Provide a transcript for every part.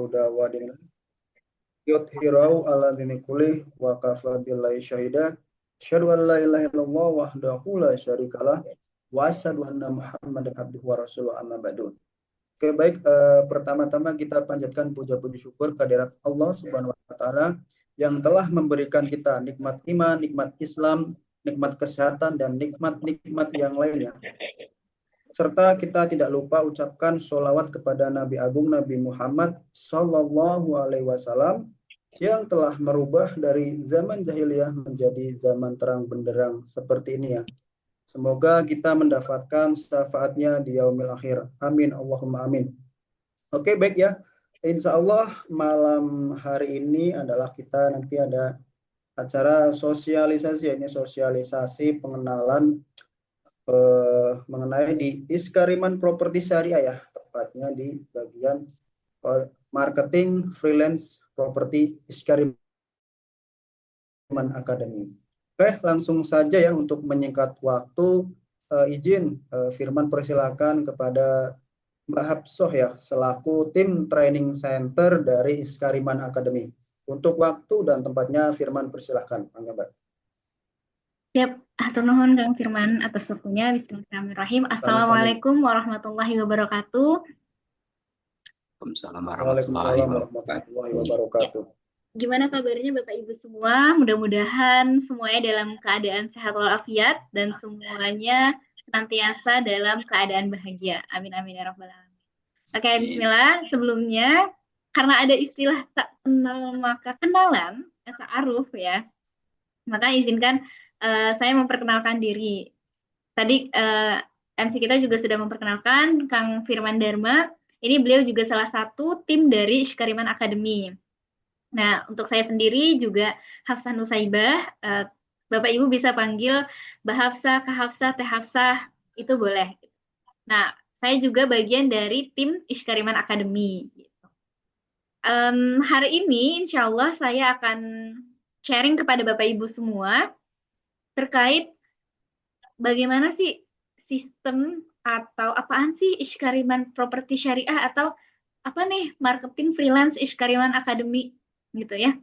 huda wa dinil yudhhirahu ala dini kulli wa kafa billahi syahida. Asyhadu an la ilaha illallah wahdahu la syarikalah wa asyhadu anna Muhammadan abduhu wa rasuluhu amma ba'du. Oke, baik, pertama-tama kita panjatkan puja-puji syukur kehadirat Allah Subhanahu wa taala yang telah memberikan kita nikmat iman, nikmat Islam, nikmat kesehatan dan nikmat-nikmat yang lainnya. Serta kita tidak lupa ucapkan sholawat kepada Nabi Agung Nabi Muhammad Sallallahu Alaihi Wasallam yang telah merubah dari zaman jahiliyah menjadi zaman terang benderang seperti ini ya. Semoga kita mendapatkan syafaatnya di yaumil akhir. Amin. Allahumma amin. Oke, baik ya. Insya Allah malam hari ini adalah kita nanti ada acara sosialisasi. Ini sosialisasi pengenalan mengenai di Iskariman Properti Syariah ya. Tepatnya di bagian marketing freelance properti Iskariman Academy. Oke, langsung saja ya untuk menyingkat waktu, izin Firman persilakan kepada Mbak Hapsoh ya selaku tim training center dari Iskariman Academy. Untuk waktu dan tempatnya Firman persilakan, Mbak. Siap, atur nuhun Kang Firman atas waktunya. Bismillahirrahmanirrahim. Assalamualaikum warahmatullahi wabarakatuh. Waalaikumsalam warahmatullahi wabarakatuh. Gimana kabarnya Bapak Ibu semua? Mudah-mudahan semuanya dalam keadaan sehat walafiat dan semuanya senantiasa dalam keadaan bahagia. Amin amin ya rabbal alamin. Oke, bismillah. Sebelumnya karena ada istilah tak kenal maka kenalan, ta'aruf ya. Maka izinkan saya memperkenalkan diri. Tadi MC kita juga sudah memperkenalkan Kang Firman Dharma. Ini beliau juga salah satu tim dari Iskariman Academy. Nah, untuk saya sendiri juga Hafsah Nusaibah. Bapak Ibu bisa panggil Mbak Hafsah, Kak Hafsah, Teh Hafsah, itu boleh. Nah, saya juga bagian dari tim Iskariman Academy. Hari ini insya Allah saya akan sharing kepada Bapak Ibu semua terkait bagaimana sih sistem atau apaan sih Iskariman Properti Syariah atau apa nih marketing freelance Iskariman Academy gitu ya.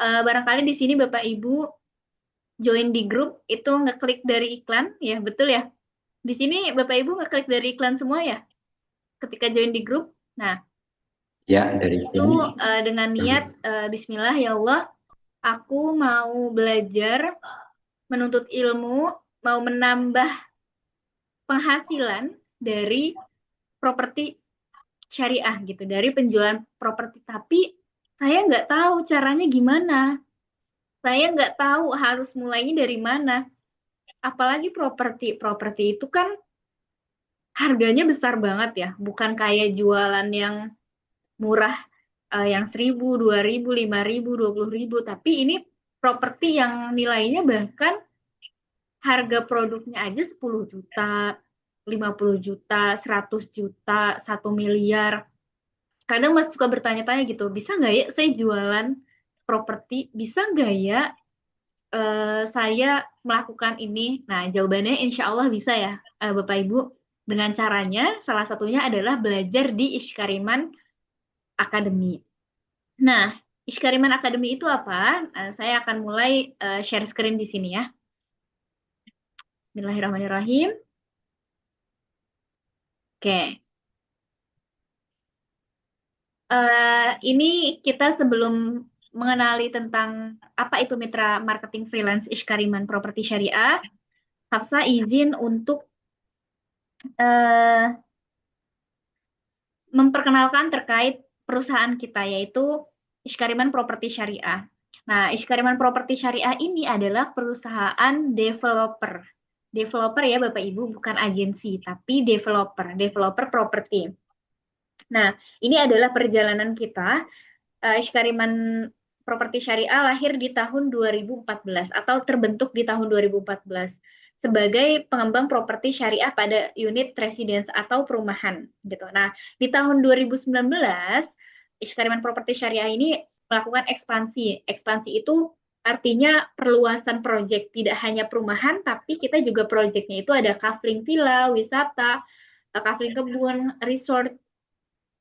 Barangkali di sini Bapak Ibu join di grup itu ngeklik dari iklan ya, betul ya. Di sini Bapak Ibu ngeklik dari iklan semua ya ketika join di grup. Nah, ya dari itu dengan niat Bismillah ya Allah, aku mau belajar menuntut ilmu, mau menambah penghasilan dari properti syariah gitu, dari penjualan properti. Tapi saya nggak tahu caranya gimana. Saya nggak tahu harus mulainya dari mana. Apalagi properti. Properti itu kan harganya besar banget ya. Bukan kayak jualan yang murah, yang 1.000, 2.000, 5.000, 20.000. Tapi ini properti yang nilainya bahkan harga produknya aja 10 juta, 50 juta, 100 juta, 1 miliar. Kadang masih suka bertanya-tanya gitu, bisa nggak ya saya jualan properti? Bisa nggak ya saya melakukan ini? Nah, jawabannya insya Allah bisa ya, Bapak Ibu. Dengan caranya, salah satunya adalah belajar di Iskariman Academy. Nah, Iskariman Academy itu apa? Saya akan mulai share screen di sini ya. Bismillahirrahmanirrahim. Oke. Ini kita sebelum mengenali tentang apa itu mitra marketing freelance Iskariman Properti Syariah, Hafsah izin untuk memperkenalkan terkait perusahaan kita, yaitu Iskariman Properti Syariah. Nah, Iskariman Properti Syariah ini adalah perusahaan developer. Developer ya Bapak Ibu, bukan agensi, tapi developer properti. Nah, ini adalah perjalanan kita. Iskariman Properti Syariah lahir di tahun 2014 atau terbentuk di tahun 2014 sebagai pengembang properti syariah pada unit residence atau perumahan gitu. Nah, di tahun 2019 Iskariman Properti Syariah ini melakukan ekspansi. Ekspansi itu artinya perluasan proyek, tidak hanya perumahan tapi kita juga proyeknya itu ada kafling villa, wisata, kafling kebun, resort,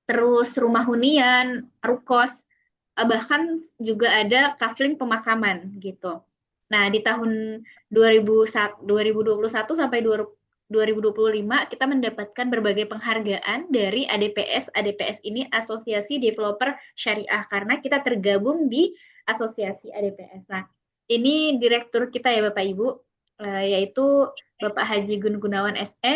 terus rumah hunian, rukos, bahkan juga ada kafling pemakaman gitu. Nah, di tahun 2021 sampai 2025 kita mendapatkan berbagai penghargaan dari ADPS. ADPS ini Asosiasi Developer Syariah karena kita tergabung di Asosiasi ADPS. Nah, ini direktur kita ya Bapak Ibu, yaitu Bapak Haji Gun Gunawan SE.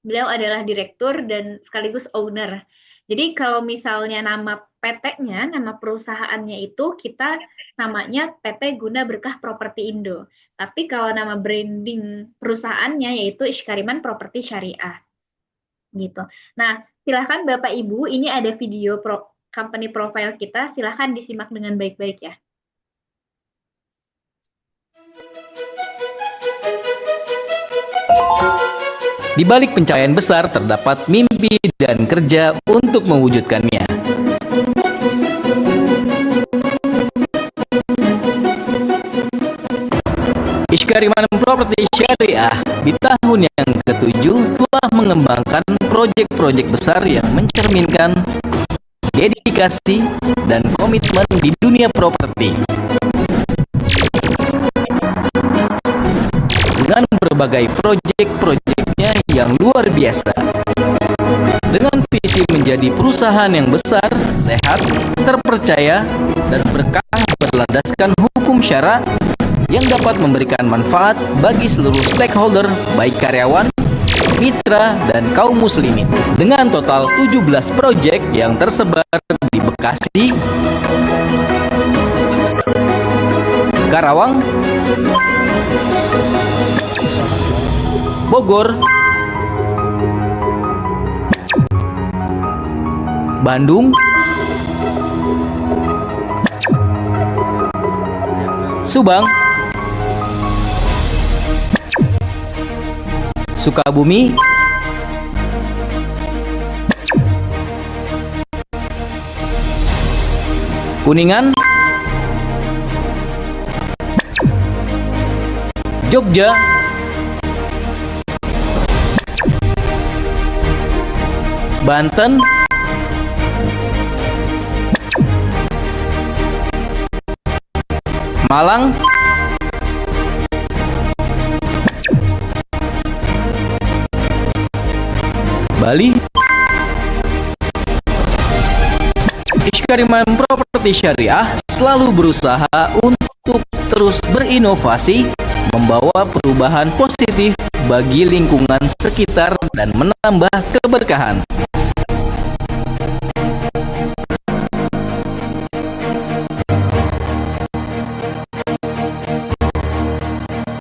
Beliau adalah direktur dan sekaligus owner. Jadi kalau misalnya nama PT-nya, nama perusahaannya itu kita namanya PT Guna Berkah Properti Indo. Tapi kalau nama branding perusahaannya yaitu Iskariman Properti Syariah. Gitu. Nah, silakan Bapak Ibu, ini ada video company profile kita, silakan disimak dengan baik-baik ya. Di balik pencapaian besar terdapat mimpi dan kerja untuk mewujudkannya. Iskariman Properti Syariah di tahun yang ke-7 telah mengembangkan proyek-proyek besar yang mencerminkan dedikasi dan komitmen di dunia properti. Dengan berbagai proyek-proyeknya yang luar biasa. Dengan visi menjadi perusahaan yang besar, sehat, terpercaya, dan berkah berlandaskan hukum syara yang dapat memberikan manfaat bagi seluruh stakeholder, baik karyawan, mitra, dan kaum muslimin. Dengan total 17 proyek yang tersebar di Bekasi, Karawang, Bogor, Bandung, Subang, Sukabumi, Kuningan, Jogja, Banten, Malang, Bali. Iskariman Properti Syariah selalu berusaha untuk terus berinovasi, membawa perubahan positif bagi lingkungan sekitar dan menambah keberkahan.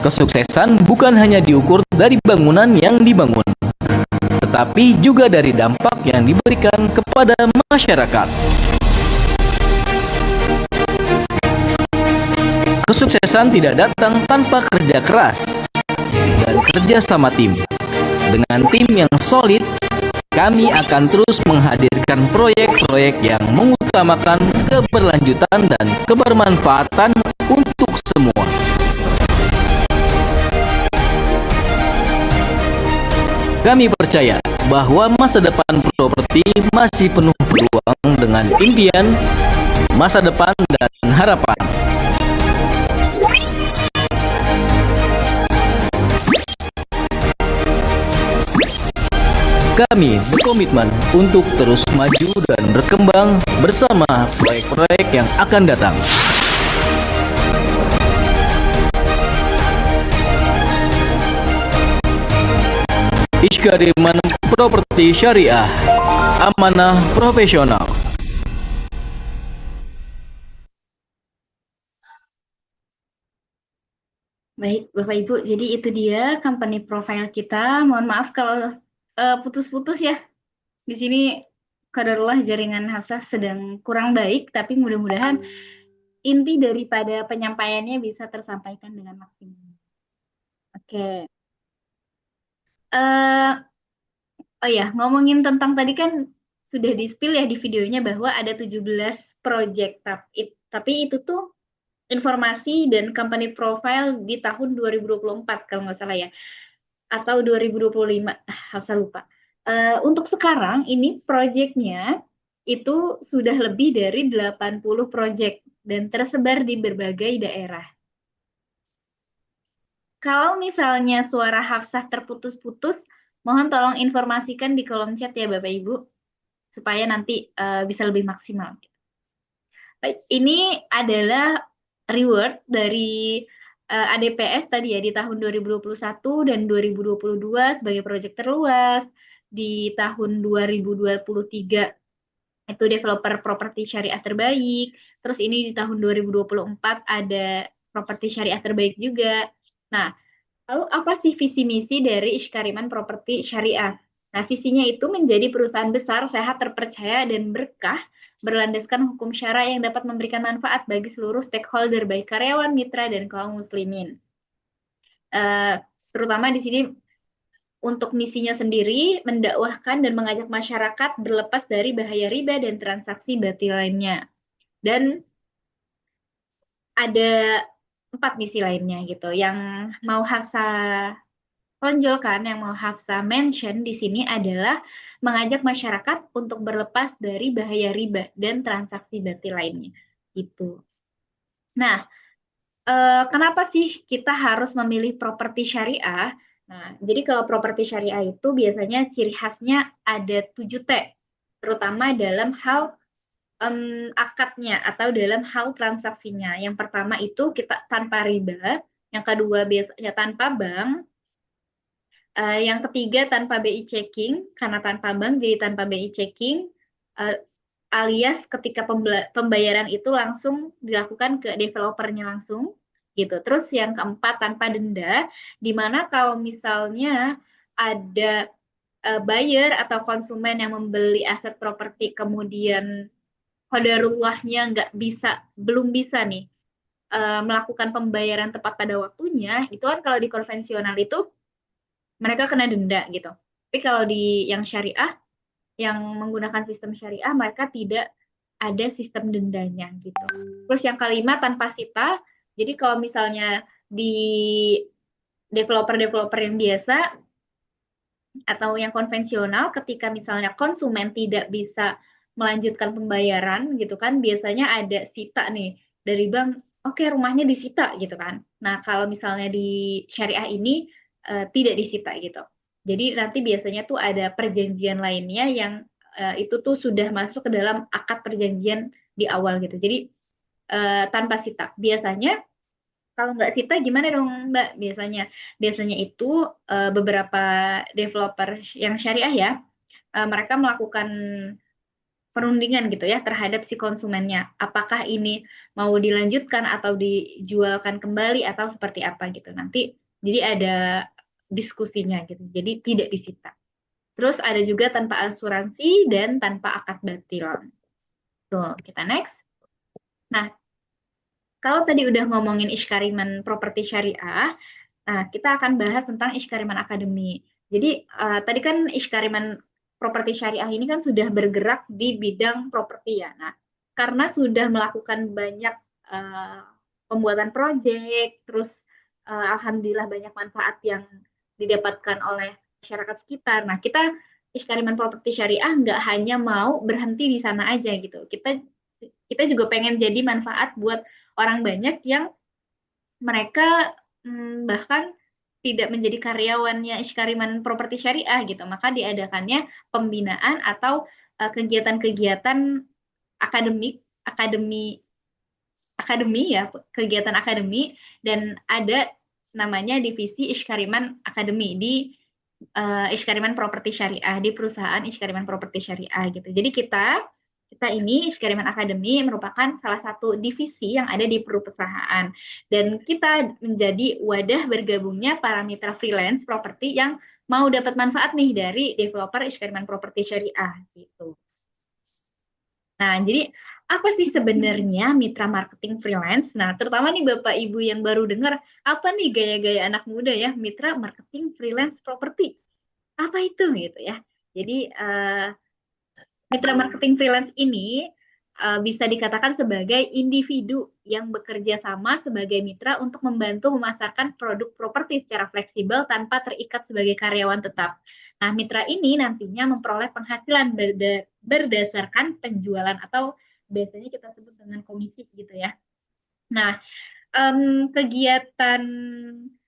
Kesuksesan bukan hanya diukur dari bangunan yang dibangun, tetapi juga dari dampak yang diberikan kepada masyarakat. Kesuksesan tidak datang tanpa kerja keras dan kerja sama tim. Dengan tim yang solid, kami akan terus menghadirkan proyek-proyek yang mengutamakan keberlanjutan dan kebermanfaatan untuk semua. Kami percaya bahwa masa depan properti masih penuh peluang dengan impian, masa depan, dan harapan. Kami berkomitmen untuk terus maju dan berkembang bersama proyek-proyek yang akan datang. Iskariman Properti Syariah, amanah profesional. Baik, Bapak Ibu, jadi itu dia company profile kita. Mohon maaf kalau putus-putus ya. Di sini qadarullah jaringan Hafsah sedang kurang baik, tapi mudah-mudahan inti daripada penyampaiannya bisa tersampaikan dengan maksimal. Oke. Oh ya, ngomongin tentang tadi kan sudah di-spill ya di videonya bahwa ada 17 project, tapi itu tuh informasi dan company profile di tahun 2024 kalau nggak salah ya, atau 2025, Hafsah lupa. Untuk sekarang ini proyeknya itu sudah lebih dari 80 proyek dan tersebar di berbagai daerah. Kalau misalnya suara Hafsah terputus-putus, mohon tolong informasikan di kolom chat ya Bapak Ibu, supaya nanti bisa lebih maksimal. Baik, ini adalah reward dari ADPS tadi ya di tahun 2021 dan 2022 sebagai proyek terluas. Di tahun 2023 itu developer properti syariah terbaik. Terus ini di tahun 2024 ada properti syariah terbaik juga. Nah, lalu apa sih visi misi dari Ishkariman Properti Syariah? Nah, visinya itu menjadi perusahaan besar, sehat, terpercaya, dan berkah, berlandaskan hukum syara yang dapat memberikan manfaat bagi seluruh stakeholder, baik karyawan, mitra, dan kaum muslimin. Terutama di sini untuk misinya sendiri, mendakwahkan dan mengajak masyarakat berlepas dari bahaya riba dan transaksi batil lainnya. Dan ada 4 misi lainnya gitu. Yang mau Hafsah tonjolkan, yang mau Hafsah mention di sini adalah mengajak masyarakat untuk berlepas dari bahaya riba dan transaksi batil lainnya. Gitu. Nah, kenapa sih kita harus memilih properti syariah? Nah, jadi kalau properti syariah itu biasanya ciri khasnya ada 7T, terutama dalam hal akadnya atau dalam hal transaksinya. Yang pertama itu kita tanpa riba, yang kedua biasanya tanpa bank, yang ketiga tanpa BI checking, karena tanpa bank jadi tanpa BI checking, alias ketika pembayaran itu langsung dilakukan ke developernya langsung gitu. Terus yang keempat tanpa denda, di mana kalau misalnya ada buyer atau konsumen yang membeli aset properti kemudian qadarullahnya belum bisa nih melakukan pembayaran tepat pada waktunya, itu kan kalau di konvensional itu mereka kena denda gitu. Tapi kalau di yang syariah, yang menggunakan sistem syariah, mereka tidak ada sistem dendanya gitu. Terus yang kelima tanpa sita. Jadi kalau misalnya di developer-developer yang biasa atau yang konvensional, ketika misalnya konsumen tidak bisa melanjutkan pembayaran gitu kan, biasanya ada sita nih dari bank, oke rumahnya disita gitu kan. Nah kalau misalnya di syariah ini tidak disita gitu. Jadi nanti biasanya tuh ada perjanjian lainnya yang itu tuh sudah masuk ke dalam akad perjanjian di awal gitu. Jadi tanpa sita. Biasanya kalau nggak sita gimana dong Mbak? Biasanya itu beberapa developer yang syariah ya, mereka melakukan perundingan gitu ya terhadap si konsumennya. Apakah ini mau dilanjutkan atau dijualkan kembali atau seperti apa gitu. Nanti jadi ada diskusinya gitu. Jadi tidak disita. Terus ada juga tanpa asuransi dan tanpa akad batil. Tuh, kita next. Nah, kalau tadi udah ngomongin Ishkariman Properti Syariah, nah kita akan bahas tentang Ishkariman Academy. Jadi tadi kan Ishkariman Properti Syariah ini kan sudah bergerak di bidang properti ya. Nah, karena sudah melakukan banyak pembuatan proyek, terus alhamdulillah banyak manfaat yang didapatkan oleh masyarakat sekitar. Nah, kita Ishkariman Properti Syariah nggak hanya mau berhenti di sana aja gitu. Kita juga pengen jadi manfaat buat orang banyak yang mereka bahkan tidak menjadi karyawannya Ishkariman Properti Syariah gitu. Maka diadakannya pembinaan atau kegiatan-kegiatan akademi ya, kegiatan akademi, dan ada namanya divisi Ishkariman Academy di Ishkariman Properti Syariah, di perusahaan Ishkariman Properti Syariah gitu. Jadi kita ini Ishkariman Academy merupakan salah satu divisi yang ada di perusahaan, dan kita menjadi wadah bergabungnya para mitra freelance properti yang mau dapat manfaat nih dari developer Ishkariman Properti Syariah gitu. Nah, jadi apa sih sebenarnya mitra marketing freelance? Nah, terutama nih Bapak Ibu yang baru dengar, apa nih gaya-gaya anak muda ya, mitra marketing freelance properti? Apa itu gitu ya? Jadi mitra marketing freelance ini bisa dikatakan sebagai individu yang bekerja sama sebagai mitra untuk membantu memasarkan produk properti secara fleksibel tanpa terikat sebagai karyawan tetap. Nah, mitra ini nantinya memperoleh penghasilan berdasarkan penjualan atau biasanya kita sebut dengan komisi gitu ya. Nah, kegiatannya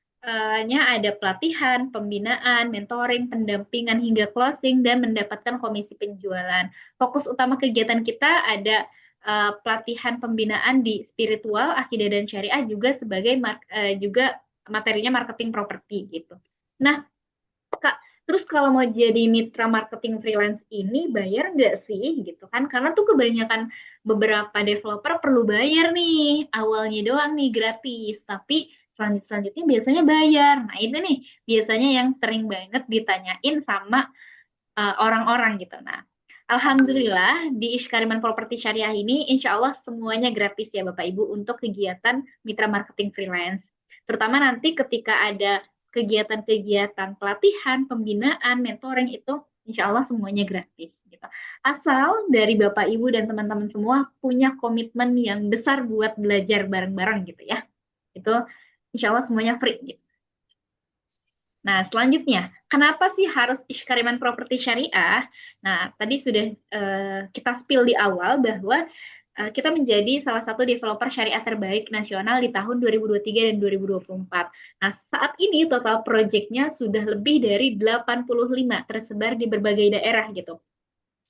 ada pelatihan, pembinaan, mentoring, pendampingan hingga closing dan mendapatkan komisi penjualan. Fokus utama kegiatan kita ada pelatihan pembinaan di spiritual, akidah dan syariah juga sebagai juga materinya marketing properti gitu. Nah, Kak, terus kalau mau jadi mitra marketing freelance ini bayar nggak sih gitu kan? Karena tuh kebanyakan beberapa developer perlu bayar nih, awalnya doang nih gratis, tapi selanjutnya biasanya bayar. Nah itu nih biasanya yang sering banget ditanyain sama orang-orang gitu. Nah, alhamdulillah di Ishkariman Properti Syariah ini insya Allah semuanya gratis ya Bapak Ibu untuk kegiatan mitra marketing freelance. Terutama nanti ketika ada kegiatan-kegiatan pelatihan, pembinaan, mentoring itu insya Allah semuanya gratis gitu. Asal dari Bapak Ibu dan teman-teman semua punya komitmen yang besar buat belajar bareng-bareng gitu ya. Itu insya Allah semuanya free gitu. Nah, selanjutnya, kenapa sih harus Ishkariman Properti Syariah? Nah, tadi sudah kita spill di awal bahwa kita menjadi salah satu developer syariah terbaik nasional di tahun 2023 dan 2024. Nah, saat ini total proyeknya sudah lebih dari 85 tersebar di berbagai daerah gitu.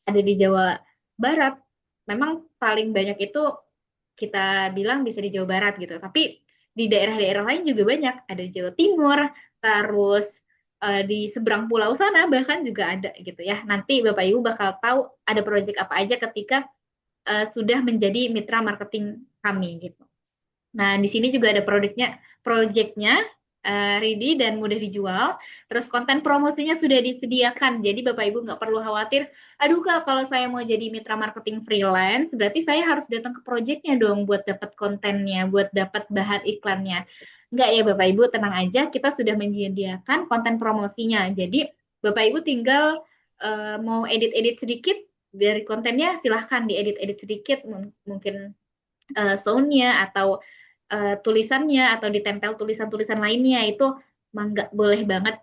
Ada di Jawa Barat, memang paling banyak itu kita bilang bisa di Jawa Barat gitu, tapi di daerah-daerah lain juga banyak, ada di Jawa Timur, terus di seberang pulau sana bahkan juga ada gitu ya. Nanti Bapak Ibu bakal tahu ada proyek apa aja ketika sudah menjadi mitra marketing kami gitu. Nah, di sini juga ada proyeknya ready dan mudah dijual. Terus konten promosinya sudah disediakan, jadi Bapak Ibu nggak perlu khawatir, aduh Kak, kalau saya mau jadi mitra marketing freelance, berarti saya harus datang ke proyeknya dong buat dapat kontennya, buat dapat bahan iklannya. Enggak ya Bapak Ibu, tenang aja, kita sudah menyediakan konten promosinya. Jadi Bapak Ibu tinggal mau edit-edit sedikit dari kontennya, silahkan diedit-edit sedikit, mungkin soundnya atau tulisannya atau ditempel tulisan-tulisan lainnya itu nggak boleh banget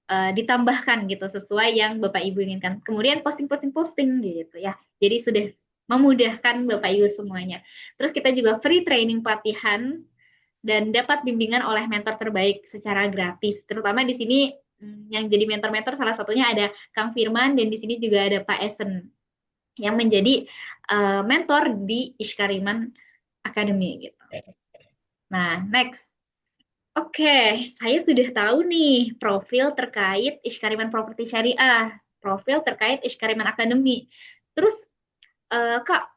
ditambahkan gitu sesuai yang Bapak Ibu inginkan. Kemudian posting gitu ya. Jadi sudah memudahkan Bapak Ibu semuanya. Terus kita juga free training pelatihan dan dapat bimbingan oleh mentor terbaik secara gratis. Terutama di sini yang jadi mentor-mentor salah satunya ada Kang Firman dan di sini juga ada Pak Esen yang menjadi mentor di Ishkariman Academy gitu. Nah, next. Oke, saya sudah tahu nih profil terkait Ishkariman Properti Syariah, profil terkait Ishkariman Academy. Terus, Kak,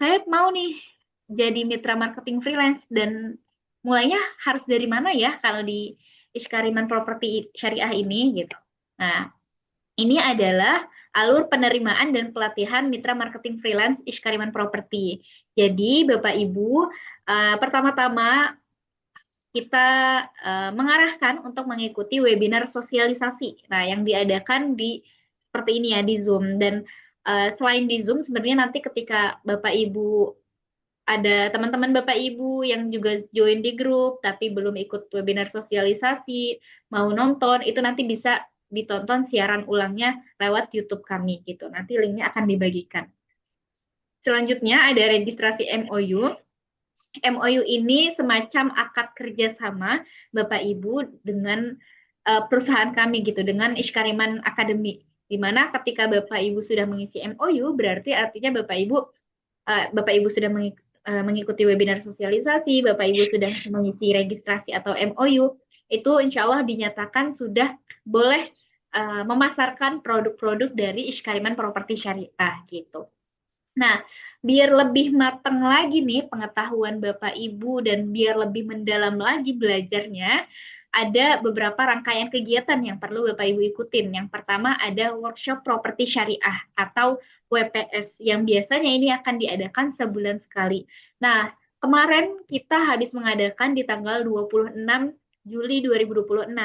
saya mau nih jadi mitra marketing freelance dan mulainya harus dari mana ya kalau di Ishkariman Properti Syariah ini gitu. Nah, ini adalah alur penerimaan dan pelatihan mitra marketing freelance Ishkariman Properti. Jadi, Bapak Ibu, pertama-tama kita mengarahkan untuk mengikuti webinar sosialisasi. Nah, yang diadakan seperti ini ya di Zoom. Dan selain di Zoom, sebenarnya nanti ketika Bapak Ibu ada teman-teman Bapak Ibu yang juga join di grup tapi belum ikut webinar sosialisasi, mau nonton, itu nanti bisa ditonton siaran ulangnya lewat YouTube kami gitu. Nanti linknya akan dibagikan. Selanjutnya ada registrasi MOU. MOU ini semacam akad kerjasama Bapak Ibu dengan perusahaan kami gitu, dengan Ishkariman Academy. Di mana ketika Bapak Ibu sudah mengisi MOU, berarti artinya Bapak Ibu sudah mengikuti webinar sosialisasi, Bapak Ibu sudah mengisi registrasi atau MOU, itu insya Allah dinyatakan sudah boleh memasarkan produk-produk dari Ishkariman Properti Syariah gitu. Nah, biar lebih matang lagi nih pengetahuan Bapak Ibu dan biar lebih mendalam lagi belajarnya, ada beberapa rangkaian kegiatan yang perlu Bapak Ibu ikutin. Yang pertama ada workshop properti syariah atau WPS yang biasanya ini akan diadakan sebulan sekali. Nah, kemarin kita habis mengadakan di tanggal 26 Juli 2026.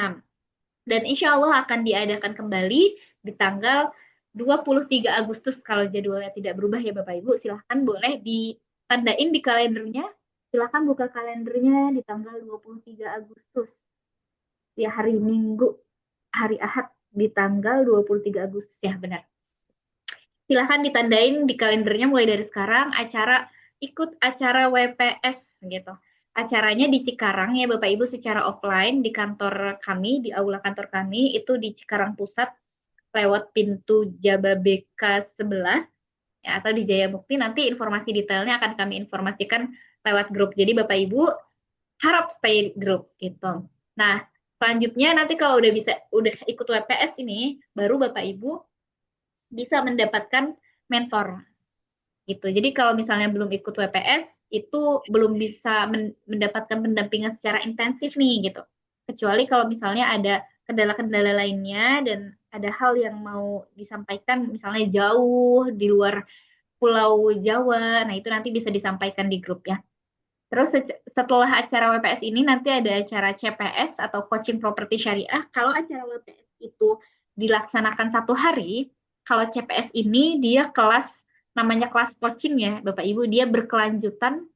Dan insya Allah akan diadakan kembali di tanggal 23 Agustus kalau jadwalnya tidak berubah ya Bapak Ibu, silahkan boleh ditandain di kalendernya. Silahkan buka kalendernya di tanggal 23 Agustus. Ya hari Minggu, hari Ahad di tanggal 23 Agustus ya benar. Silahkan ditandain di kalendernya mulai dari sekarang ikut acara WPS gitu. Acaranya di Cikarang ya Bapak Ibu secara offline di kantor kami, di aula kantor kami itu di Cikarang Pusat lewat pintu Jababeka 11 ya, atau di Jayamukti. Nanti informasi detailnya akan kami informasikan lewat grup. Jadi Bapak Ibu harap stay grup gitu. Nah, selanjutnya nanti kalau udah ikut WPS ini, baru Bapak Ibu bisa mendapatkan mentor gitu. Jadi kalau misalnya belum ikut WPS itu belum bisa mendapatkan pendampingan secara intensif nih gitu. Kecuali kalau misalnya ada kendala-kendala lainnya dan ada hal yang mau disampaikan misalnya jauh di luar Pulau Jawa, nah itu nanti bisa disampaikan di grup ya. Terus setelah acara WPS ini nanti ada acara CPS atau Coaching Property Syariah. Kalau acara WPS itu dilaksanakan 1 hari, kalau CPS ini dia namanya kelas coaching ya Bapak Ibu, dia berkelanjutan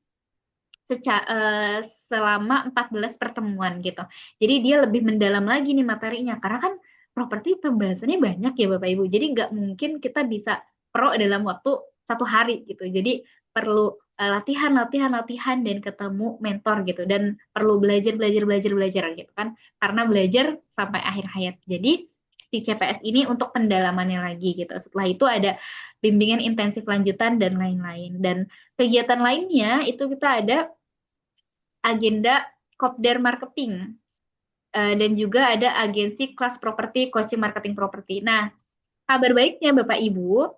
selama 14 pertemuan gitu. Jadi dia lebih mendalam lagi nih materinya, karena kan properti pembahasannya banyak ya Bapak Ibu. Jadi nggak mungkin kita bisa pro dalam waktu 1 hari gitu. Jadi perlu latihan dan ketemu mentor gitu, dan perlu belajar gitu kan, karena belajar sampai akhir hayat. Jadi di CPS ini untuk pendalamannya lagi gitu. Setelah itu ada bimbingan intensif lanjutan dan lain-lain. Dan kegiatan lainnya itu kita ada agenda Kopdar Marketing dan juga ada agensi kelas properti, coaching marketing properti. Nah, kabar baiknya Bapak Ibu,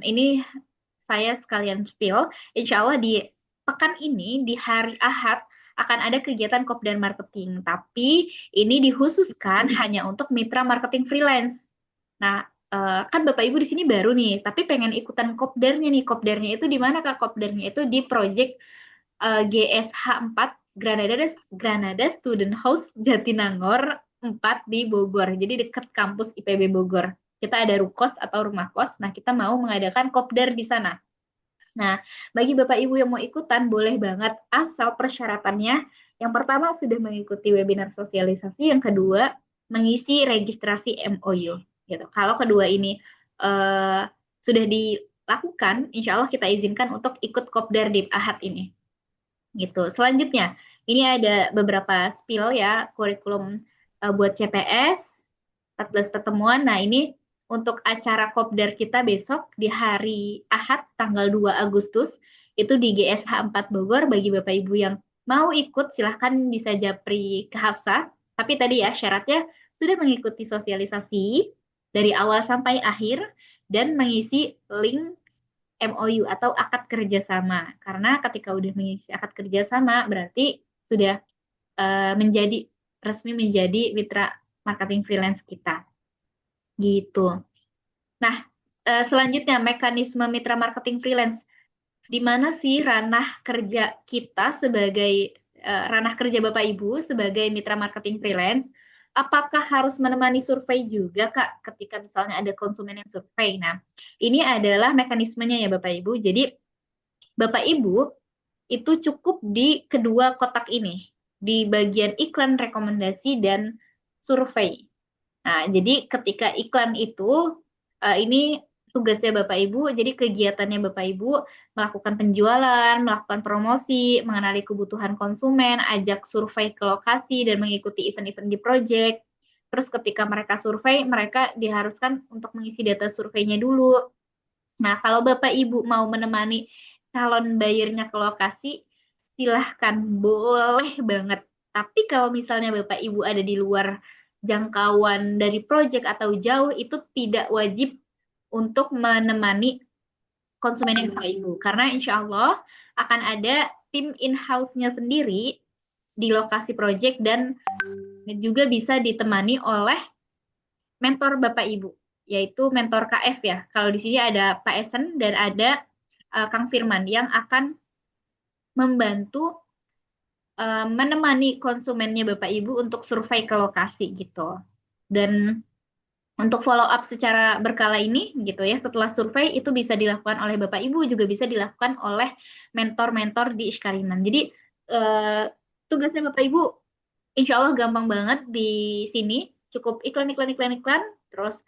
ini saya sekalian spill, insya Allah di pekan ini, di hari Ahad, akan ada kegiatan Kopdar Marketing. Tapi ini dikhususkan hanya untuk mitra marketing freelance. Nah, kan Bapak Ibu di sini baru nih, tapi pengen ikutan Kopdarnya nih. Kopdarnya itu di mana Kak? Kopdarnya itu di project GSH 4 Granada Student House Jatinangor 4 di Bogor. Jadi dekat kampus IPB Bogor. Kita ada rukos atau rumah kos. Nah, kita mau mengadakan kopdar di sana. Nah, bagi Bapak Ibu yang mau ikutan, boleh banget asal persyaratannya. Yang pertama sudah mengikuti webinar sosialisasi, yang kedua mengisi registrasi MOU. Gitu. Kalau kedua ini sudah dilakukan, insya Allah kita izinkan untuk ikut kopdar di Ahad ini. Gitu. Selanjutnya, ini ada beberapa spill ya, kurikulum buat CPS, 14 pertemuan. Nah, ini untuk acara kopdar kita besok di hari Ahad tanggal 2 Agustus itu di GSH 4 Bogor. Bagi Bapak Ibu yang mau ikut silahkan bisa japri ke Hafsah. Tapi tadi ya syaratnya sudah mengikuti sosialisasi dari awal sampai akhir dan mengisi link MOU atau akad kerjasama. Karena ketika udah mengisi akad kerjasama berarti sudah resmi menjadi mitra marketing freelance kita. Gitu. Nah, selanjutnya mekanisme mitra marketing freelance. Di mana sih ranah kerja kita sebagai ranah kerja Bapak Ibu sebagai mitra marketing freelance? Apakah harus menemani survei juga Kak ketika misalnya ada konsumen yang survei? Nah, ini adalah mekanismenya ya Bapak Ibu. Jadi Bapak Ibu itu cukup di kedua kotak ini, di bagian iklan, rekomendasi, dan survei. Nah, jadi ketika iklan itu, ini tugasnya Bapak Ibu, jadi kegiatannya Bapak Ibu melakukan penjualan, melakukan promosi, mengenali kebutuhan konsumen, ajak survei ke lokasi, dan mengikuti event-event di project. Terus ketika mereka survei, mereka diharuskan untuk mengisi data surveinya dulu. Nah, kalau Bapak Ibu mau menemani calon buyernya ke lokasi, silahkan, boleh banget. Tapi kalau misalnya Bapak Ibu ada di luar jangkauan dari project atau jauh, itu tidak wajib untuk menemani konsumen yang Bapak Ibu. Karena insya Allah akan ada tim in-house-nya sendiri di lokasi project dan juga bisa ditemani oleh mentor Bapak Ibu, yaitu mentor KF ya. Kalau di sini ada Pak Esen dan ada Kang Firman yang akan membantu menemani konsumennya Bapak Ibu untuk survei ke lokasi gitu. Dan Untuk follow up secara berkala ini gitu ya, setelah survei itu bisa dilakukan oleh Bapak Ibu, juga bisa dilakukan oleh mentor-mentor di Iskariman. Jadi tugasnya Bapak Ibu insya Allah gampang banget di sini, cukup iklan, terus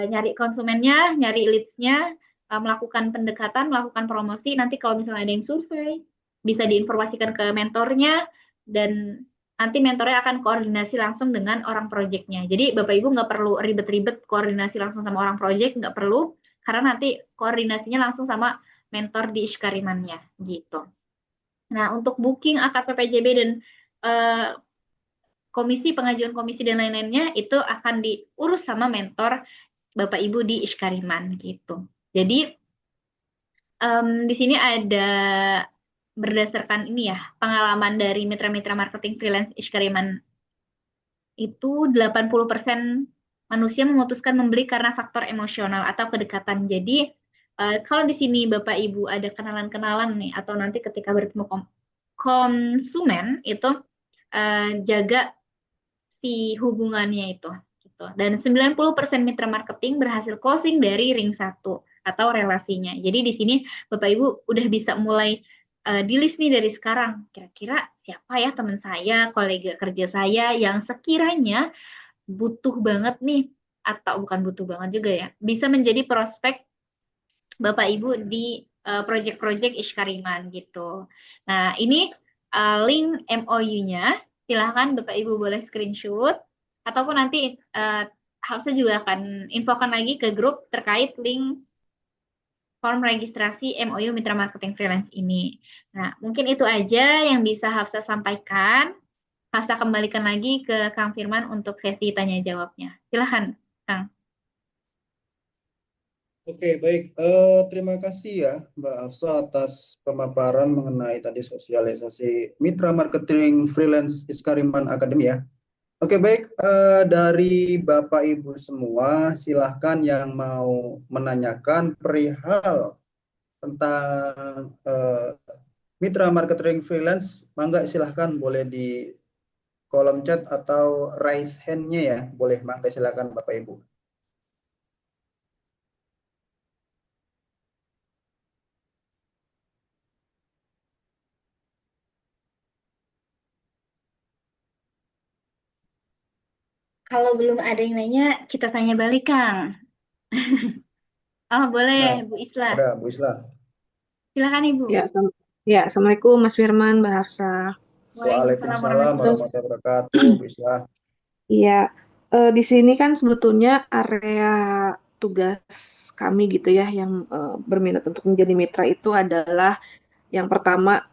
nyari konsumennya, nyari leads-nya, melakukan pendekatan, melakukan promosi. Nanti kalau misalnya ada yang survei, bisa diinformasikan ke mentornya, dan nanti mentornya akan koordinasi langsung dengan orang project-nya. Jadi Bapak Ibu nggak perlu ribet-ribet koordinasi langsung sama orang project, nggak perlu, karena nanti koordinasinya langsung sama mentor di Iskarimannya gitu. Nah, untuk booking akad PPJB dan pengajuan komisi dan lain-lainnya itu akan diurus sama mentor Bapak Ibu di Iskariman gitu. Jadi di sini ada berdasarkan ini ya, pengalaman dari mitra-mitra marketing freelance Iskariman itu 80% manusia memutuskan membeli karena faktor emosional atau kedekatan. Jadi kalau di sini Bapak Ibu ada kenalan-kenalan nih, atau nanti ketika bertemu konsumen itu jaga si hubungannya itu gitu. Dan 90% mitra marketing berhasil closing dari ring 1 atau relasinya. Jadi di sini Bapak Ibu udah bisa mulai di list nih dari sekarang. Kira-kira siapa ya teman saya, kolega kerja saya yang sekiranya butuh banget nih, atau bukan butuh banget juga ya, bisa menjadi prospek Bapak Ibu di project-project Iskariman gitu. Nah, ini link MOU-nya. Silahkan Bapak Ibu boleh screenshot, ataupun nanti Hafsa juga akan infokan lagi ke grup terkait link form registrasi MOU Mitra Marketing Freelance ini. Nah, mungkin itu aja yang bisa Hafsa sampaikan. Hafsa kembalikan lagi ke Kang Firman untuk sesi tanya jawabnya. Silahkan, Kang. Oke, baik. Terima kasih ya Mbak Hafsa atas pemaparan mengenai tadi sosialisasi Mitra Marketing Freelance Iskariman Academy ya. Oke, baik. Dari Bapak Ibu semua, silahkan yang mau menanyakan perihal tentang Mitra Marketing Freelance, mangga silahkan boleh di kolom chat atau raise hand-nya ya. Boleh, mangga silahkan Bapak Ibu. Kalau belum ada yang nanya, kita tanya balik, Kang. Oh, boleh, Nah, Bu Islah. ada Bu Islah. Silakan, Ibu. Ya, Assalamualaikum Mas Firman, Mbak Hafsa. Waalaikumsalam Waalaikumsalam warahmatullahi wabarakatuh, Bu Islah. Iya, di sini kan sebetulnya area tugas kami gitu ya, yang berminat untuk menjadi mitra itu adalah yang pertama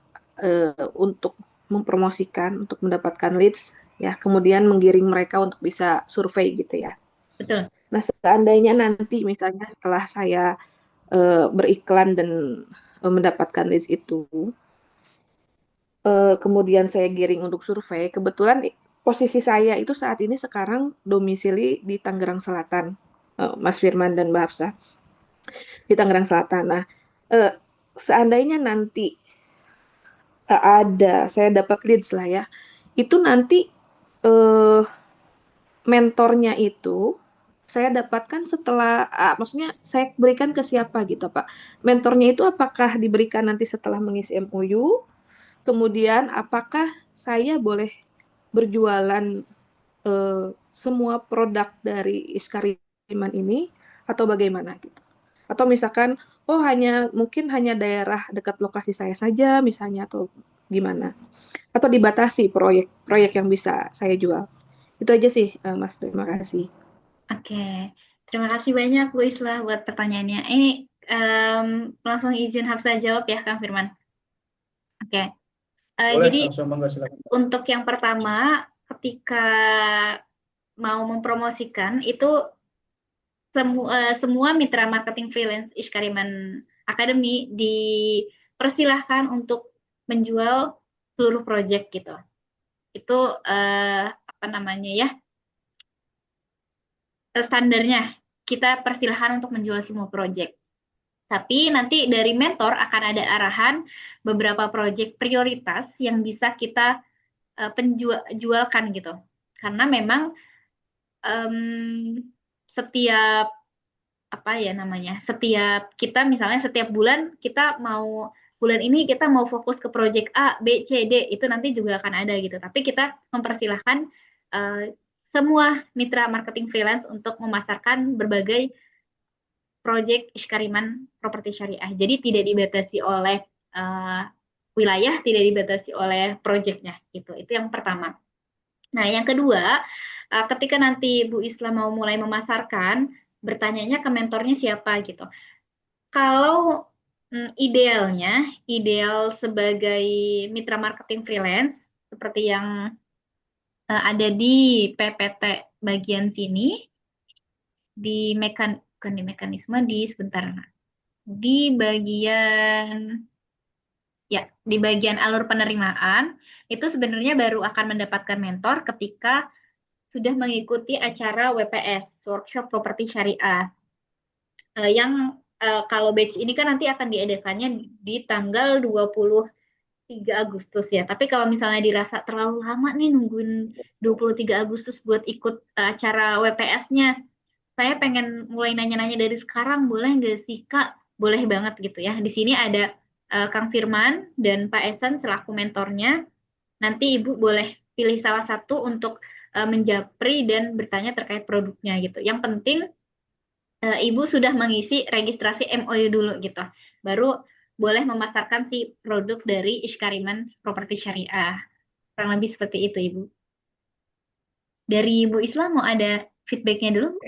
untuk mempromosikan, untuk mendapatkan leads, ya, kemudian menggiring mereka untuk bisa survei gitu ya. Betul. Nah, seandainya nanti misalnya setelah saya beriklan dan mendapatkan leads itu, kemudian saya giring untuk survei, kebetulan posisi saya itu saat ini sekarang domisili di Tangerang Selatan, Mas Firman dan Mbak Hafsa, di Tangerang Selatan. Nah, seandainya nanti saya dapat leads lah ya, itu nanti mentornya itu saya dapatkan setelah, maksudnya saya berikan ke siapa gitu Pak? Mentornya itu apakah diberikan nanti setelah mengisi MOU? Kemudian apakah saya boleh berjualan semua produk dari Iskariman ini atau bagaimana gitu? Atau misalkan mungkin hanya daerah dekat lokasi saya saja misalnya, atau gimana? Atau dibatasi proyek yang bisa saya jual? Itu aja sih Mas, terima kasih. Oke. Terima kasih banyak, Bu Islah, buat pertanyaannya. Ini langsung izin Hafsa jawab ya, Kang Firman. Oke. Boleh, Jadi langsung mangga silakan. untuk yang pertama, ketika mau mempromosikan itu semua mitra marketing freelance Iskariman Academy dipersilahkan untuk menjual seluruh project gitu. Itu apa namanya ya, standarnya kita persilahkan untuk menjual semua project. Tapi nanti dari mentor akan ada arahan beberapa project prioritas yang bisa kita jualkan gitu. Karena memang setiap apa ya namanya, setiap kita misalnya setiap bulan kita mau bulan ini kita mau fokus ke project A, B, C, D, itu nanti juga akan ada gitu. Tapi kita mempersilahkan semua mitra marketing freelance untuk memasarkan berbagai project Iskariman Properti Syariah. Jadi tidak dibatasi oleh wilayah, tidak dibatasi oleh projectnya gitu. Itu yang pertama. Nah, yang kedua, ketika nanti Bu Islam mau mulai memasarkan, bertanyanya ke mentornya siapa gitu. Kalau ideal sebagai mitra marketing freelance, seperti yang ada di PPT bagian sini, bukan di mekanisme, sebentar, di bagian di bagian alur penerimaan, itu sebenarnya baru akan mendapatkan mentor ketika sudah mengikuti acara WPS, Workshop Properti Syariah. Yang kalau batch ini kan nanti akan diadakannya di tanggal 23 Agustus ya. Tapi kalau misalnya dirasa terlalu lama nih nungguin 23 Agustus buat ikut acara WPS-nya, saya pengen mulai nanya-nanya dari sekarang, boleh nggak sih Kak? Boleh banget gitu ya. Di sini ada Kang Firman dan Pak Esan selaku mentornya. Nanti Ibu boleh pilih salah satu untuk menjapri dan bertanya terkait produknya gitu. Yang penting Ibu sudah mengisi registrasi MOU dulu gitu. Baru boleh memasarkan si produk dari Iskariman Properti Syariah. Kurang lebih seperti itu, Ibu. Dari Ibu Islam mau ada feedbacknya dulu?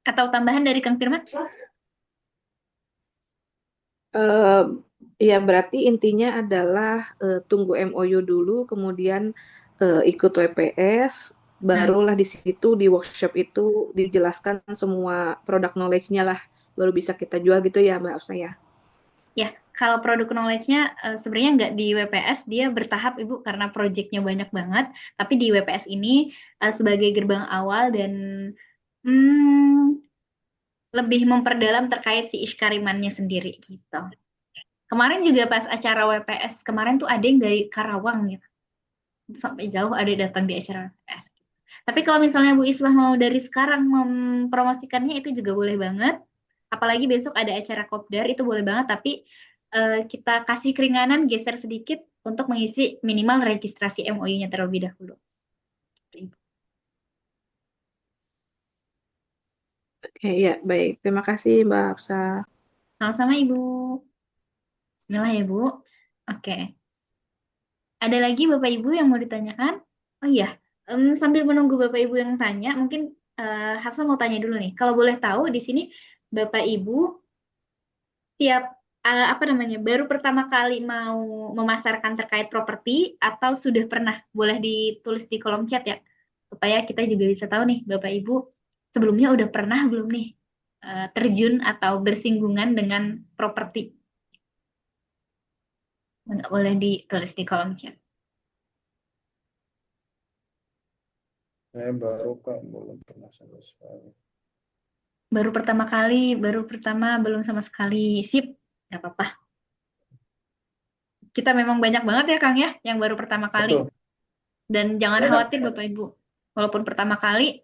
Atau tambahan dari Kang Firman? Ya, berarti intinya adalah tunggu MOU dulu, kemudian ikut WPS, barulah di situ di workshop itu dijelaskan semua produk knowledge-nya lah, baru bisa kita jual gitu ya Mbak Afsa ya. Ya, kalau produk knowledge-nya sebenarnya nggak di WPS, dia bertahap Ibu karena project-nya banyak banget. Tapi di WPS ini sebagai gerbang awal dan lebih memperdalam terkait si Iskarimannya sendiri gitu. Kemarin juga pas acara WPS kemarin tuh ada yang dari Karawang gitu. Sampai jauh ada datang di acara WPS. Tapi kalau misalnya Bu Islah mau dari sekarang mempromosikannya itu juga boleh banget. Apalagi besok ada acara kopdar itu boleh banget. Tapi kita kasih keringanan geser sedikit untuk mengisi minimal registrasi MOU-nya terlebih dahulu. Oke, ya baik. Terima kasih Mbak Afsa. Sama-sama Ibu. Bismillah ya Bu. Oke. Ada lagi Bapak Ibu yang mau ditanyakan? Oh iya, sambil menunggu Bapak Ibu yang tanya, mungkin Hafsa mau tanya dulu nih. Kalau boleh tahu di sini Bapak Ibu tiap apa namanya baru pertama kali mau memasarkan terkait properti atau sudah pernah? Boleh ditulis di kolom chat ya, supaya kita juga bisa tahu nih Bapak Ibu sebelumnya udah pernah belum nih terjun atau bersinggungan dengan properti. Nggak boleh ditulis di kolom chat. Saya baru Kak, belum pernah sama sekali. Baru pertama belum sama sekali. Sip, nggak apa-apa. Kita memang banyak banget ya Kang ya, yang baru pertama kali. Betul. Dan jangan Banyak. khawatir Bapak Ibu, walaupun pertama kali,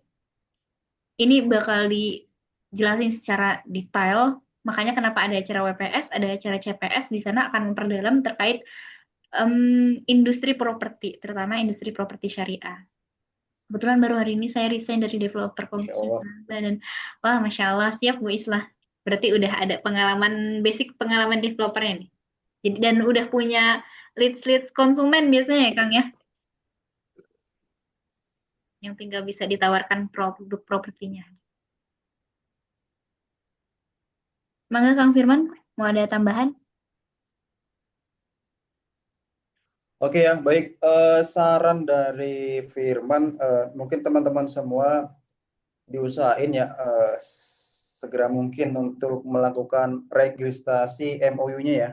ini bakal dijelasin secara detail. Makanya kenapa ada acara WPS, ada acara CPS, di sana akan memperdalam terkait industri properti, terutama industri properti syariah. Kebetulan baru hari ini saya resign dari developer konstruksi dan wah Masya Allah siap Bu Islah. Berarti udah ada basic pengalaman developernya nih. Jadi dan udah punya leads konsumen biasanya ya Kang ya. Yang tinggal bisa ditawarkan produk propertinya. Mangga Kang Firman, mau ada tambahan? Oke ya, baik. Saran dari Firman, mungkin teman-teman semua diusahain ya segera mungkin untuk melakukan registrasi MOU-nya ya.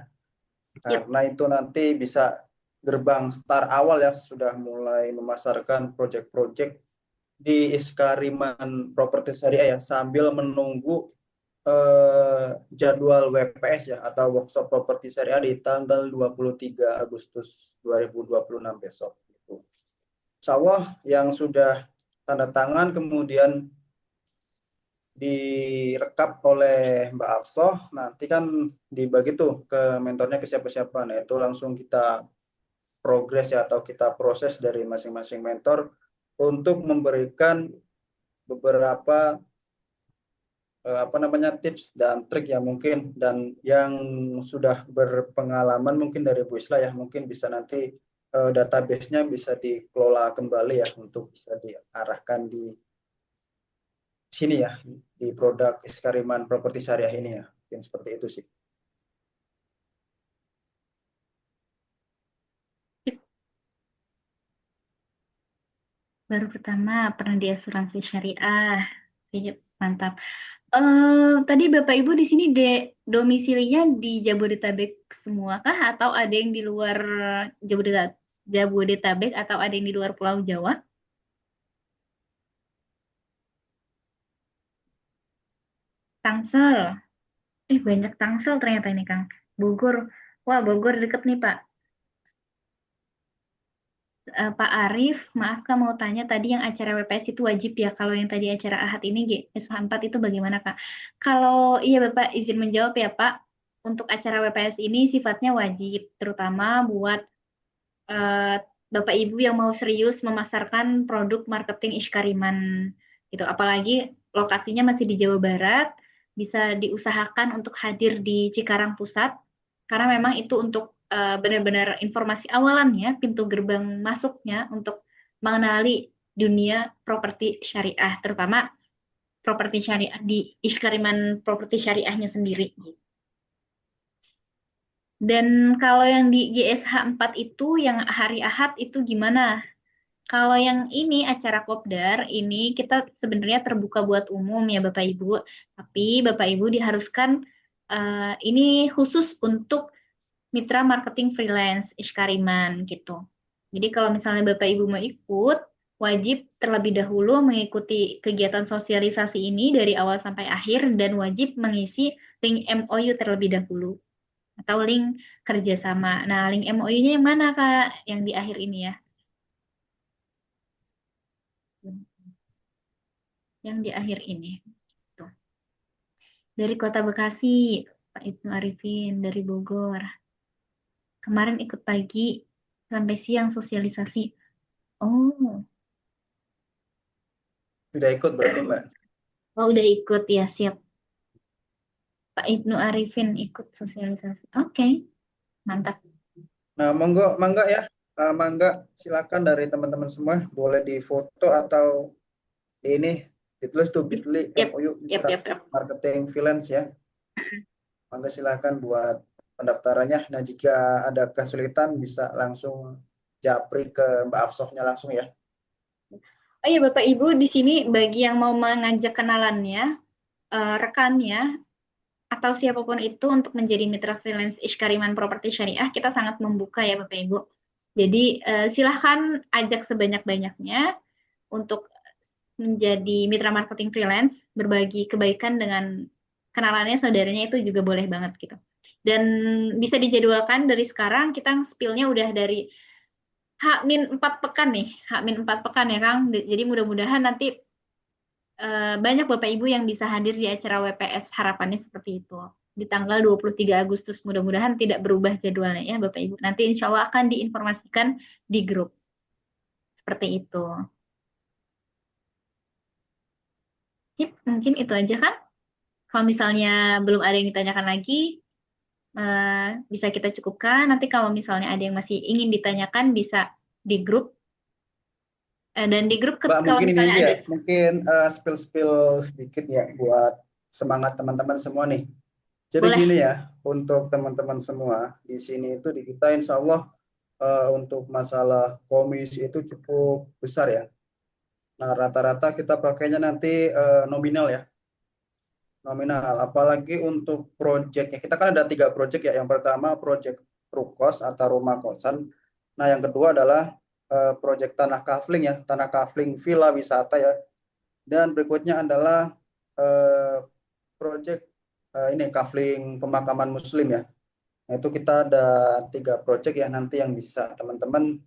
Karena itu nanti bisa gerbang start awal ya, sudah mulai memasarkan proyek-proyek di Iskariman Properti Syariah ya, sambil menunggu jadwal WPS ya atau Workshop Properti Syariah di tanggal 23 Agustus 2026 besok gitu. Insya Allah yang sudah tanda tangan kemudian direkap oleh Mbak Afsoh, nanti kan dibagi tuh ke mentornya ke siapa-siapa. Nah itu langsung kita progres ya atau kita proses dari masing-masing mentor untuk memberikan beberapa apa namanya tips dan trik ya mungkin, dan yang sudah berpengalaman mungkin dari Bu Isla ya mungkin bisa nanti database-nya bisa dikelola kembali ya untuk bisa diarahkan di sini ya di produk Iskariman Properti Syariah ini ya mungkin seperti itu sih. Baru pertama pernah di asuransi syariah. Sip, mantap. Tadi Bapak Ibu di sini domisilinya di Jabodetabek semua kah atau ada yang di luar Jabodetabek atau ada yang di luar Pulau Jawa? Tangsel. Banyak Tangsel ternyata ini Kang. Bogor. Wah, Bogor deket nih Pak. Pak Arif, maaf Kak mau tanya tadi yang acara WPS itu wajib ya. Kalau yang tadi acara Ahad ini GS4 itu bagaimana Kak? Kalau iya Bapak izin menjawab ya Pak. Untuk acara WPS ini sifatnya wajib, terutama buat eh, Bapak Ibu yang mau serius memasarkan produk marketing Iskariman gitu. Apalagi lokasinya masih di Jawa Barat, bisa diusahakan untuk hadir di Cikarang Pusat karena memang itu untuk benar-benar informasi awalannya, pintu gerbang masuknya untuk mengenali dunia properti syariah, terutama properti syariah di Iskariman properti syariahnya sendiri. Dan kalau yang di GSH 4 itu yang hari Ahad itu gimana? Kalau yang ini acara kopdar ini kita sebenarnya terbuka buat umum ya Bapak Ibu. Tapi Bapak Ibu diharuskan ini khusus untuk mitra marketing freelance Iskariman gitu. Jadi kalau misalnya Bapak Ibu mau ikut, wajib terlebih dahulu mengikuti kegiatan sosialisasi ini dari awal sampai akhir dan wajib mengisi link MOU terlebih dahulu atau link kerjasama. Nah, link MOU-nya yang mana Kak? Yang di akhir ini ya. Yang di akhir ini. Tuh. Dari Kota Bekasi, Pak Ibnu Arifin dari Bogor. Kemarin ikut pagi sampai siang sosialisasi. Oh, Udah ikut berarti Mbak. oh udah ikut ya, siap. Pak Ibnu Arifin ikut sosialisasi. Oke, mantap. Nah monggo mangga ya. Mangga silakan dari teman-teman semua boleh difoto atau di ini ditulis tuh bit.ly Yap, MOU yap, Mitra yap, yap. Marketing Freelance ya. Mangga silakan buat pendaftarannya. Nah jika ada kesulitan bisa langsung japri ke Mbak Afsohnya langsung ya. Oh iya Bapak Ibu, di sini bagi yang mau mengajak kenalannya, rekannya, atau siapapun itu untuk menjadi mitra freelance Iskariman Properti Syariah, kita sangat membuka ya Bapak Ibu. Jadi silahkan ajak sebanyak-banyaknya untuk menjadi mitra marketing freelance, berbagi kebaikan dengan kenalannya, saudaranya itu juga boleh banget gitu. Dan bisa dijadwalkan dari sekarang, kita spill-nya udah dari H-4 pekan nih, H-4 pekan ya Kang. Jadi mudah-mudahan nanti banyak Bapak Ibu yang bisa hadir di acara WPS, harapannya seperti itu. Di tanggal 23 Agustus, mudah-mudahan tidak berubah jadwalnya ya Bapak Ibu. Nanti insya Allah akan diinformasikan di grup. Seperti itu. Sip, mungkin itu aja kan? Kalau misalnya belum ada yang ditanyakan lagi, bisa kita cukupkan. Nanti kalau misalnya ada yang masih ingin ditanyakan, bisa di grup. Dan di grup Mbak kalau mungkin ini misalnya aja ya, ada, mungkin spill-spill sedikit ya buat semangat teman-teman semua nih. Jadi boleh. gini ya, untuk teman-teman semua di sini itu di kita insya Allah untuk masalah komisi itu cukup besar ya. Nah rata-rata kita pakainya nanti nominal ya, nominal. Apalagi untuk proyeknya, kita kan ada 3 proyek ya. Yang pertama proyek rukos atau rumah kosan. Nah yang kedua adalah proyek tanah kafling ya, tanah kafling villa wisata ya. Dan berikutnya adalah eh, proyek ini kafling pemakaman muslim ya. Nah, itu kita ada 3 proyek ya nanti yang bisa teman-teman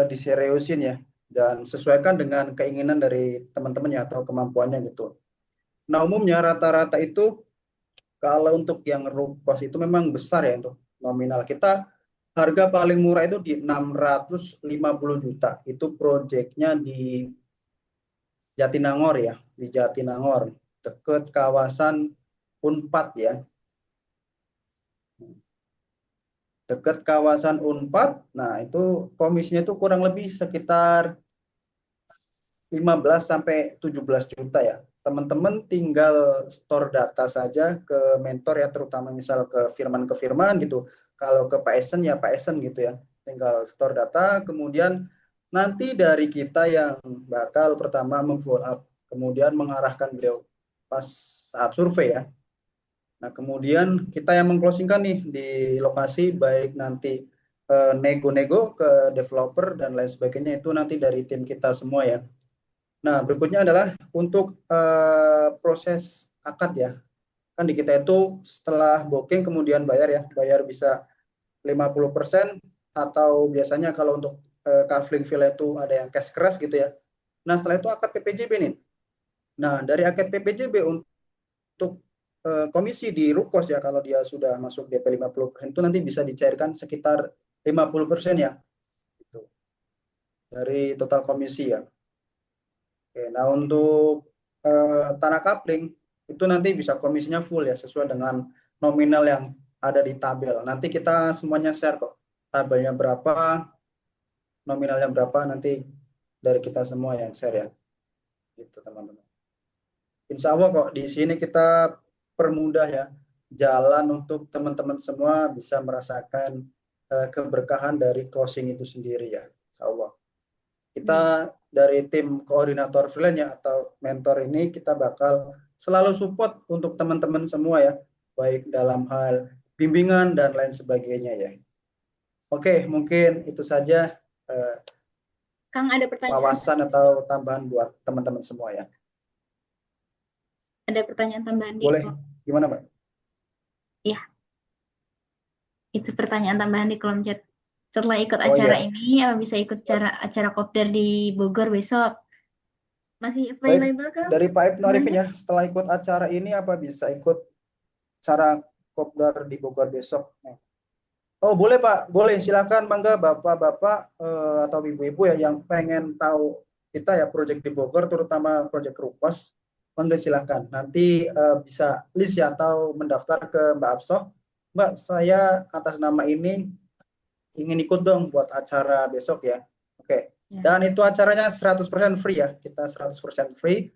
diseriusin ya. dan sesuaikan dengan keinginan dari teman-temannya atau kemampuannya gitu. Nah, umumnya rata-rata itu kalau untuk yang rukos itu memang besar ya untuk nominal. Kita harga paling murah itu di 650 juta. Itu proyeknya di Jatinangor ya, di Jatinangor, dekat kawasan Unpad ya. Dekat kawasan Unpad. Nah, itu komisinya itu kurang lebih sekitar 15 sampai 17 juta ya. Teman-teman tinggal store data saja ke mentor ya, terutama misal ke Firman gitu. Kalau ke Pak Esen ya Pak Esen gitu ya. Tinggal store data, kemudian nanti dari kita yang bakal pertama memfollow up, kemudian mengarahkan beliau pas saat survei ya. Nah, kemudian kita yang mengclosingkan nih di lokasi, baik nanti nego-nego ke developer dan lain sebagainya, itu nanti dari tim kita semua ya. Nah, berikutnya adalah untuk proses akad ya. Kan di kita itu setelah booking kemudian bayar ya. Bayar bisa 50% atau biasanya kalau untuk kafling villa itu ada yang cash keras gitu ya. Nah, setelah itu akad PPJB nih. Nah, dari akad PPJB untuk komisi di Rukos ya, kalau dia sudah masuk DP 50% itu nanti bisa dicairkan sekitar 50% ya. Gitu. Dari total komisi ya. Oke, nah untuk tanah kapling itu nanti bisa komisinya full ya sesuai dengan nominal yang ada di tabel. Nanti kita semuanya share kok. Tabelnya berapa, nominalnya berapa nanti dari kita semua yang share ya. Gitu teman-teman. Insya Allah kok di sini kita permudah ya jalan untuk teman-teman semua bisa merasakan keberkahan dari closing itu sendiri ya. Insya Allah. Kita dari tim koordinator freelance ya atau mentor ini kita bakal selalu support untuk teman-teman semua ya, baik dalam hal bimbingan dan lain sebagainya ya. Oke, mungkin itu saja Kang, ada pertanyaan? wawasan atau tambahan buat teman-teman semua ya. Ada pertanyaan tambahan di Boleh, gimana Mbak? Iya, itu pertanyaan tambahan di kolom chat. Setelah ikut Oh acara iya, ini, bisa ikut acara kopdar di Bogor besok. Masih baik. available kan? Dari Pak Ibnu Arifin ya, setelah ikut acara ini apa bisa ikut acara kopdar di Bogor besok? Oh boleh Pak, boleh silakan bangga Bapak-bapak atau ibu-ibu ya yang pengen tahu kita ya proyek di Bogor, terutama proyek Rukos, bangga silakan. Nanti bisa list ya atau mendaftar ke Mbak Absoh. Mbak, saya atas nama ini ingin ikut dong buat acara besok ya. Oke. Ya. Dan itu acaranya 100% free ya. Kita 100% free.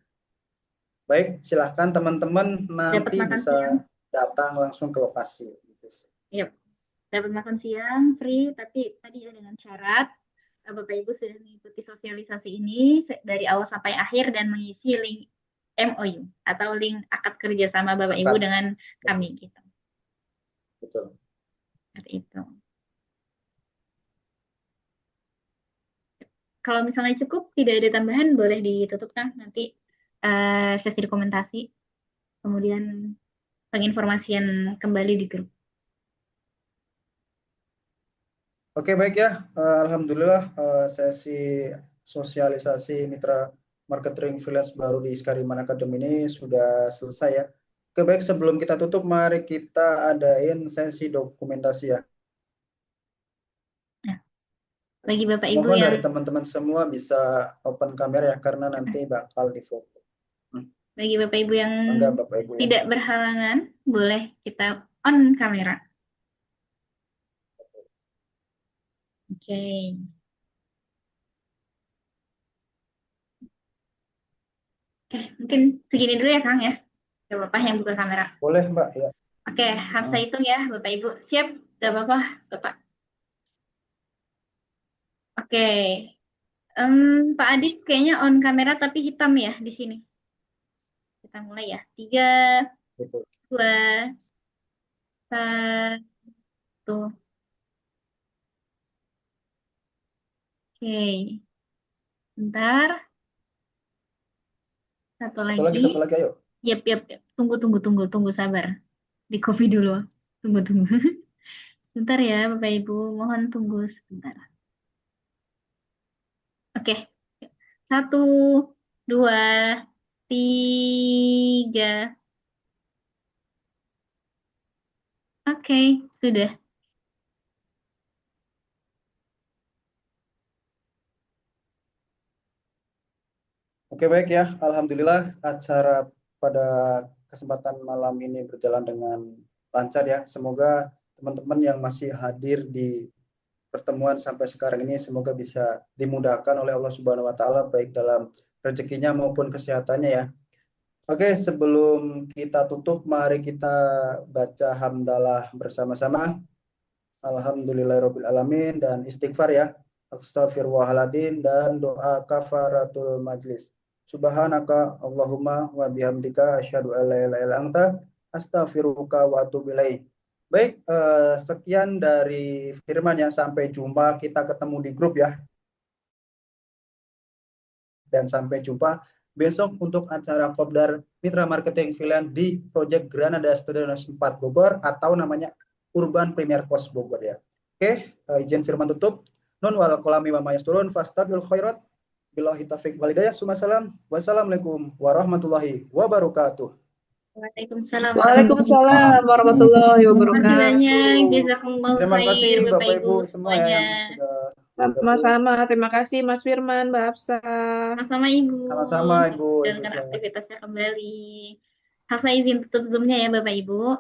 Baik, silahkan teman-teman nanti bisa siang. datang langsung ke lokasi. Gitu sih. Yep. Dapat makan siang free, tapi tadi ya dengan syarat Bapak Ibu sudah mengikuti sosialisasi ini dari awal sampai akhir dan mengisi link MOU atau link akad kerja sama Bapak Ibu dengan kami gitu. Betul. Seperti itu. Kalau misalnya cukup, tidak ada tambahan, boleh ditutup kan nanti sesi dokumentasi, kemudian penginformasian kembali di grup. Oke baik ya, alhamdulillah sesi sosialisasi mitra marketing freelance baru di Skariman Academy ini sudah selesai ya. Oke baik, sebelum kita tutup, mari kita adain sesi dokumentasi ya. Nah, bagi Bapak Ibu Mohon yang dari teman-teman semua bisa open kamera ya, karena nanti bakal difoto. Bagi Bapak Ibu yang Bangga, Bapak Ibu, ya. tidak berhalangan, boleh kita on kamera. Oke. Mungkin segini dulu ya Kang ya. Gak apa-apa yang buka kamera. Boleh Mbak ya. Oke, Hafsa hitung ya Bapak Ibu. Siap? Gak apa-apa Bapak. Oke. Pak Adit kayaknya on kamera tapi hitam ya di sini. Kita mulai ya. 3, Betul. 2, 1. Oke. Bentar. Satu lagi, ayo. Yap. Tunggu, sabar. Di copy dulu. Tunggu. Bentar ya, Bapak Ibu. Mohon tunggu sebentar. Oke, 1, 2, 3. Oke, sudah. Oke, baik ya. Alhamdulillah acara pada kesempatan malam ini berjalan dengan lancar ya. Semoga teman-teman yang masih hadir di pertemuan sampai sekarang ini semoga bisa dimudahkan oleh Allah Subhanahu wa taala baik dalam rezekinya maupun kesehatannya ya. Oke, sebelum kita tutup mari kita baca hamdalah bersama-sama. Alhamdulillahirabbil alamin dan istighfar ya. Astaghfirullahaladzim dan doa kafaratul majlis. Subhanaka Allahumma wa bihamdika asyhadu an la ilaha illa anta astaghfiruka wa atubu ilaik. Baik, sekian dari firman ya. Sampai jumpa, kita ketemu di grup ya. Dan sampai jumpa besok untuk acara Kopdar Mitra Marketing Finland di Project Granada Studios 4 Bogor atau namanya Urban Premier Post Bogor ya. Oke, izin firman tutup. Nun wal kolami wa mayasturun fastabil khairat. Billahi taufiq wal hidayah. Wassalamualaikum warahmatullahi wabarakatuh. Waalaikumsalam. Waalaikumsalam warahmatullahi Terima kasih wabarakatuh. banyak. Jazakumullah Terima kasih khair, Bapak Ibu semua ya yang sudah Sama-sama. Terima kasih Mas Firman, Mbak Hafsa. sama-sama Ibu. sama-sama Ibu. Jalankan aktivitasnya kembali. Hafsa izin tutup Zoom-nya ya Bapak Ibu.